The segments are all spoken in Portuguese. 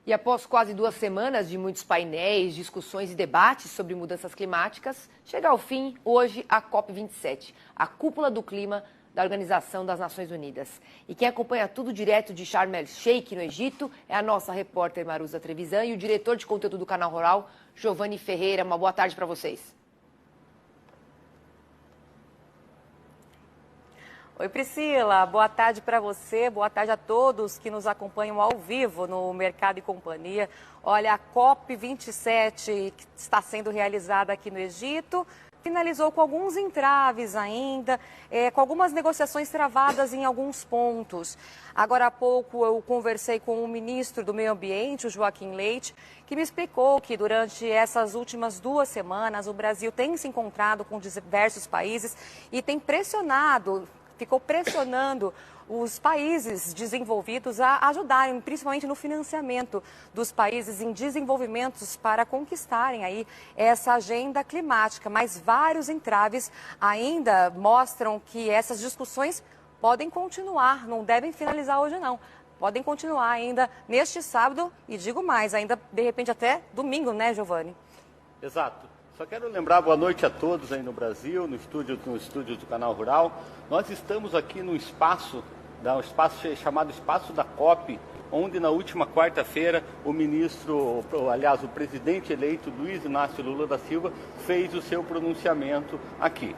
E após quase 2 semanas de muitos painéis, discussões e debates sobre mudanças climáticas, chega ao fim hoje a COP27, a cúpula do clima da Organização das Nações Unidas. E quem acompanha tudo direto de Sharm el-Sheikh, no Egito, é a nossa repórter Maruza Trevisan e o diretor de conteúdo do Canal Rural, Giovanni Ferreira. Uma boa tarde para vocês. Oi, Priscila, boa tarde para você, boa tarde a todos que nos acompanham ao vivo no Mercado e Companhia. Olha, a COP27 que está sendo realizada aqui no Egito finalizou com alguns entraves ainda, com algumas negociações travadas em alguns pontos. Agora há pouco eu conversei com o ministro do Meio Ambiente, o Joaquim Leite, que me explicou que durante essas últimas 2 semanas o Brasil tem se encontrado com diversos países e tem ficou pressionando os países desenvolvidos a ajudarem, principalmente no financiamento dos países em desenvolvimentos para conquistarem aí essa agenda climática. Mas vários entraves ainda mostram que essas discussões podem continuar, não devem finalizar hoje não. Podem continuar ainda neste sábado e digo mais, ainda de repente até domingo, né, Giovanni? Exato. Só quero lembrar, boa noite a todos aí no Brasil, no estúdio do Canal Rural. Nós estamos aqui num espaço chamado Espaço da COP, onde na última quarta-feira o presidente eleito Luiz Inácio Lula da Silva fez o seu pronunciamento aqui.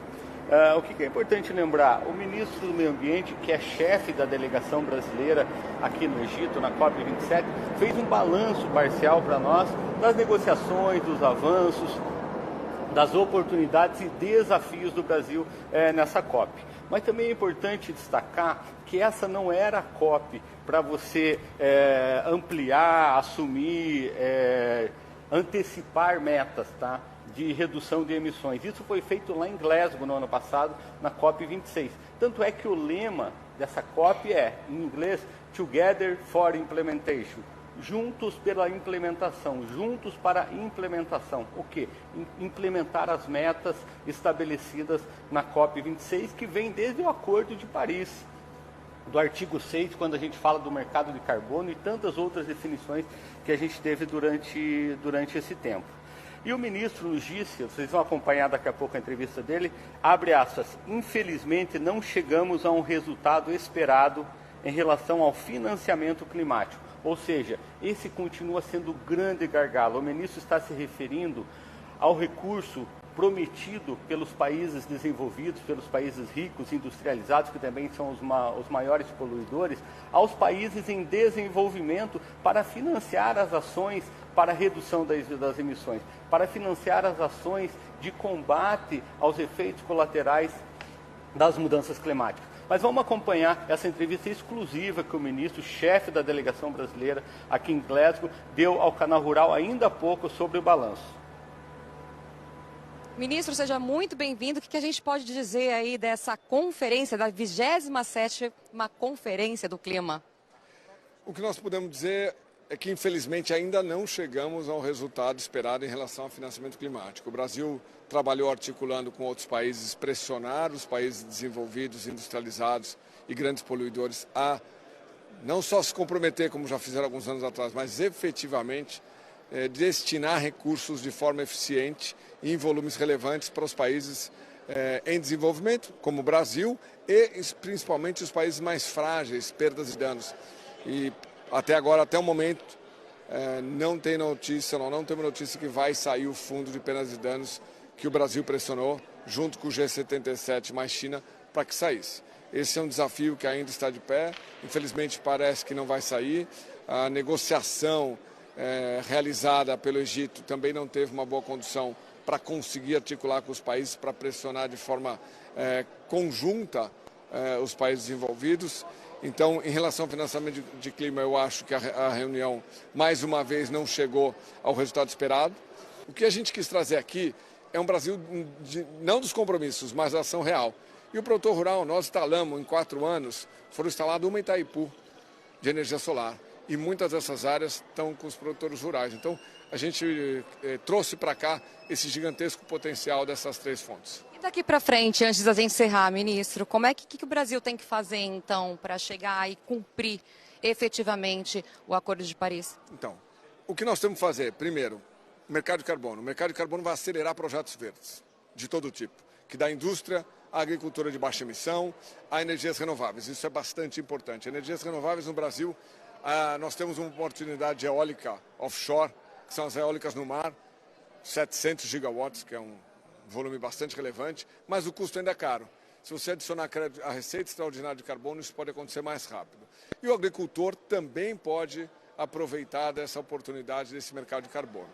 O que é importante lembrar, o ministro do Meio Ambiente, que é chefe da delegação brasileira aqui no Egito, na COP27, fez um balanço parcial para nós das negociações, dos avanços, das oportunidades e desafios do Brasil nessa COP. Mas também é importante destacar que essa não era a COP para você ampliar, assumir, antecipar metas, tá? De redução de emissões. Isso foi feito lá em Glasgow no ano passado, na COP26. Tanto é que o lema dessa COP em inglês, Together for Implementation. Juntos pela implementação, juntos para a implementação. O quê? Implementar as metas estabelecidas na COP26, que vem desde o Acordo de Paris, do artigo 6, quando a gente fala do mercado de carbono e tantas outras definições que a gente teve durante esse tempo. E o ministro nos disse, vocês vão acompanhar daqui a pouco a entrevista dele, abre aspas, infelizmente não chegamos a um resultado esperado em relação ao financiamento climático. Ou seja, esse continua sendo o grande gargalo. O ministro está se referindo ao recurso prometido pelos países desenvolvidos, pelos países ricos, industrializados, que também são os maiores poluidores, aos países em desenvolvimento para financiar as ações para a redução das emissões, para financiar as ações de combate aos efeitos colaterais das mudanças climáticas. Mas vamos acompanhar essa entrevista exclusiva que o ministro, chefe da delegação brasileira aqui em Glasgow, deu ao Canal Rural ainda há pouco sobre o balanço. Ministro, seja muito bem-vindo. O que a gente pode dizer aí dessa conferência, da 27ª Conferência do Clima? O que nós podemos dizer é que, infelizmente, ainda não chegamos ao resultado esperado em relação ao financiamento climático. O Brasil trabalhou articulando com outros países, pressionar os países desenvolvidos, industrializados e grandes poluidores a não só se comprometer, como já fizeram alguns anos atrás, mas efetivamente destinar recursos de forma eficiente e em volumes relevantes para os países em desenvolvimento, como o Brasil, e principalmente os países mais frágeis, perdas e danos. E até agora, até o momento, não tem notícia, não temos notícia que vai sair o fundo de perdas e danos que o Brasil pressionou, junto com o G77 mais China, para que saísse. Esse é um desafio que ainda está de pé, infelizmente parece que não vai sair. A negociação realizada pelo Egito também não teve uma boa condução para conseguir articular com os países, para pressionar de forma conjunta os países envolvidos. Então, em relação ao financiamento de clima, eu acho que a reunião, mais uma vez, não chegou ao resultado esperado. O que a gente quis trazer aqui é um Brasil não dos compromissos, mas da ação real. E o produtor rural, nós instalamos, em 4 anos, foram instaladas uma Itaipu de energia solar. E muitas dessas áreas estão com os produtores rurais. Então, a gente trouxe para cá esse gigantesco potencial dessas 3 fontes. E daqui para frente, antes da gente encerrar, ministro, como é que o Brasil tem que fazer, então, para chegar e cumprir efetivamente o Acordo de Paris? Então, O que nós temos que fazer? Primeiro, o mercado de carbono. O mercado de carbono vai acelerar projetos verdes, de todo tipo, que da indústria à agricultura de baixa emissão, a energias renováveis. Isso é bastante importante. Energias renováveis no Brasil, nós temos uma oportunidade de eólica offshore, que são as eólicas no mar, 700 gigawatts, que é um volume bastante relevante, mas o custo ainda é caro. Se você adicionar a receita extraordinária de carbono, isso pode acontecer mais rápido. E o agricultor também pode aproveitar dessa oportunidade desse mercado de carbono.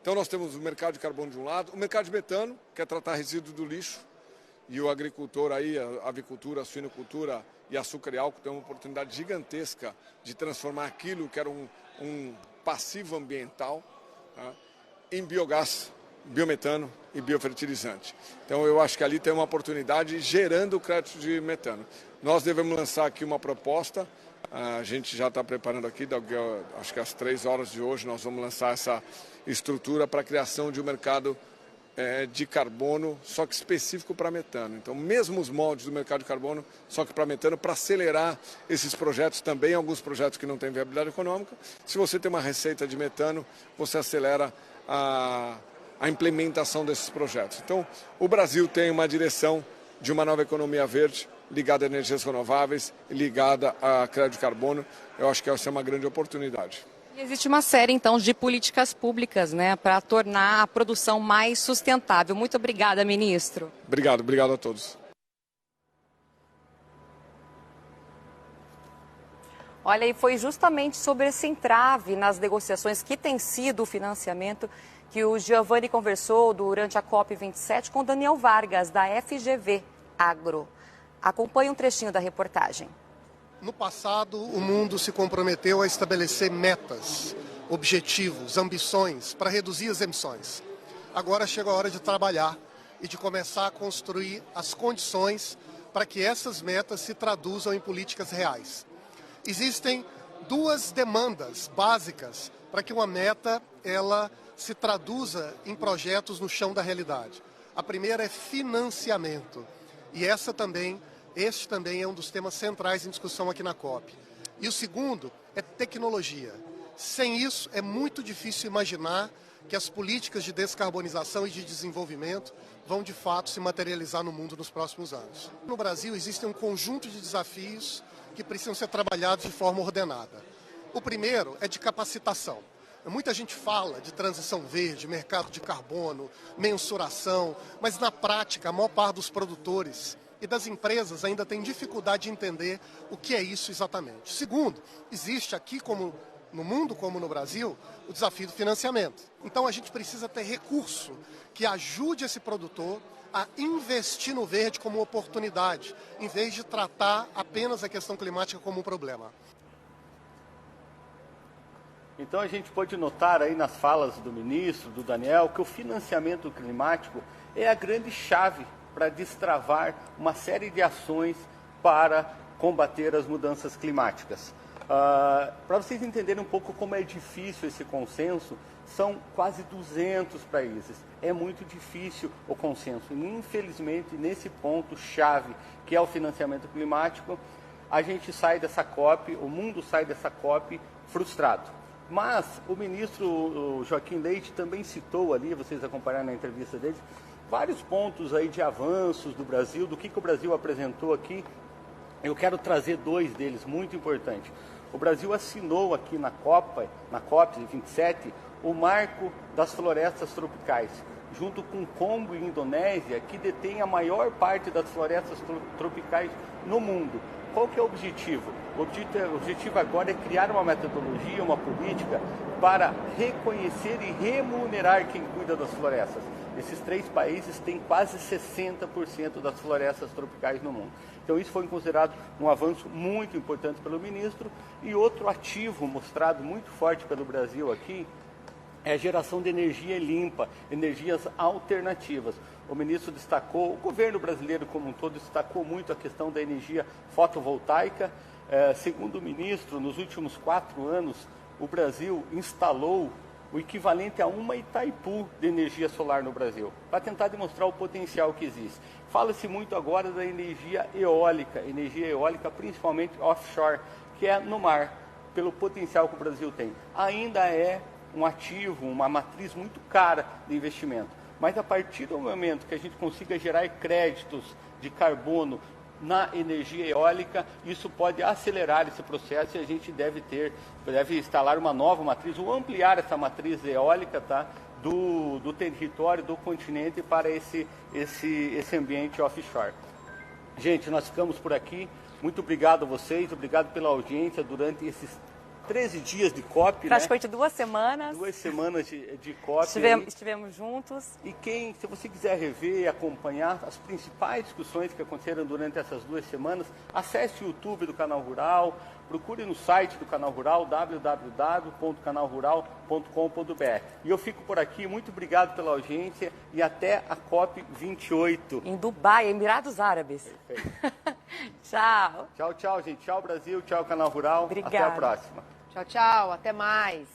Então nós temos o mercado de carbono de um lado, o mercado de metano, que é tratar resíduo do lixo, e o agricultor aí, a avicultura, a suinocultura e açúcar e álcool tem uma oportunidade gigantesca de transformar aquilo que era um passivo ambiental, tá, em biogás, biometano e biofertilizante. Então eu acho que ali tem uma oportunidade gerando crédito de metano. Nós devemos lançar aqui uma proposta, a gente já está preparando aqui, acho que às 3 horas de hoje nós vamos lançar essa estrutura para a criação de um mercado de carbono, só que específico para metano. Então, mesmo os moldes do mercado de carbono, só que para metano, para acelerar esses projetos também, alguns projetos que não têm viabilidade econômica. Se você tem uma receita de metano, você acelera a implementação desses projetos. Então, o Brasil tem uma direção de uma nova economia verde, ligada a energias renováveis, ligada a crédito de carbono. Eu acho que essa é uma grande oportunidade. E existe uma série, então, de políticas públicas, né, para tornar a produção mais sustentável. Muito obrigada, ministro. Obrigado a todos. Olha, e foi justamente sobre esse entrave nas negociações que tem sido o financiamento que o Giovanni conversou durante a COP27 com Daniel Vargas, da FGV Agro. Acompanhe um trechinho da reportagem. No passado, o mundo se comprometeu a estabelecer metas, objetivos, ambições para reduzir as emissões. Agora chega a hora de trabalhar e de começar a construir as condições para que essas metas se traduzam em políticas reais. Existem 2 demandas básicas para que uma meta ela se traduza em projetos no chão da realidade. A primeira é financiamento e este também é um dos temas centrais em discussão aqui na COP. E o segundo é tecnologia. Sem isso, é muito difícil imaginar que as políticas de descarbonização e de desenvolvimento vão, de fato, se materializar no mundo nos próximos anos. No Brasil, existe um conjunto de desafios que precisam ser trabalhados de forma ordenada. O primeiro é de capacitação. Muita gente fala de transição verde, mercado de carbono, mensuração, mas na prática, a maior parte dos produtores e das empresas ainda tem dificuldade de entender o que é isso exatamente. Segundo, existe aqui, como no mundo como no Brasil, o desafio do financiamento. Então a gente precisa ter recurso que ajude esse produtor a investir no verde como oportunidade, em vez de tratar apenas a questão climática como um problema. Então a gente pode notar aí nas falas do ministro, do Daniel, que o financiamento climático é a grande chave para destravar uma série de ações para combater as mudanças climáticas. Para vocês entenderem um pouco como é difícil esse consenso, são quase 200 países. É muito difícil o consenso. E, infelizmente, nesse ponto-chave, que é o financiamento climático, a gente sai dessa COP, o mundo sai dessa COP frustrado. Mas o ministro Joaquim Leite também citou ali, vocês acompanharam na entrevista dele, vários pontos aí de avanços do Brasil, do que o Brasil apresentou aqui. Eu quero trazer 2 deles, muito importantes. O Brasil assinou aqui na COP27, o Marco das Florestas Tropicais, junto com o Congo e Indonésia, que detém a maior parte das florestas tropicais no mundo. Qual que é o objetivo? O objetivo agora é criar uma metodologia, uma política para reconhecer e remunerar quem cuida das florestas. Esses 3 países têm quase 60% das florestas tropicais no mundo. Então isso foi considerado um avanço muito importante pelo ministro. E outro ativo mostrado muito forte pelo Brasil aqui é a geração de energia limpa, energias alternativas. O ministro destacou, o governo brasileiro como um todo destacou muito a questão da energia fotovoltaica. Segundo o ministro, nos últimos 4 anos, o Brasil instalou o equivalente a uma Itaipu de energia solar no Brasil, para tentar demonstrar o potencial que existe. Fala-se muito agora da energia eólica principalmente offshore, que é no mar, pelo potencial que o Brasil tem. Ainda é um ativo, uma matriz muito cara de investimento. Mas a partir do momento que a gente consiga gerar créditos de carbono na energia eólica, isso pode acelerar esse processo e a gente deve instalar uma nova matriz ou ampliar essa matriz eólica, tá, do território, do continente para esse ambiente offshore. Gente, nós ficamos por aqui. Muito obrigado a vocês, obrigado pela audiência durante esses 13 dias de COP, praticamente 2 semanas. 2 semanas de COP. Estivemos juntos. E se você quiser rever e acompanhar as principais discussões que aconteceram durante essas 2 semanas, acesse o YouTube do Canal Rural, procure no site do Canal Rural, www.canalrural.com.br. E eu fico por aqui, muito obrigado pela audiência e até a COP 28. Em Dubai, Emirados Árabes. Perfeito. Tchau. Tchau, tchau, gente. Tchau, Brasil. Tchau, Canal Rural. Obrigada. Até a próxima. Tchau, tchau. Até mais.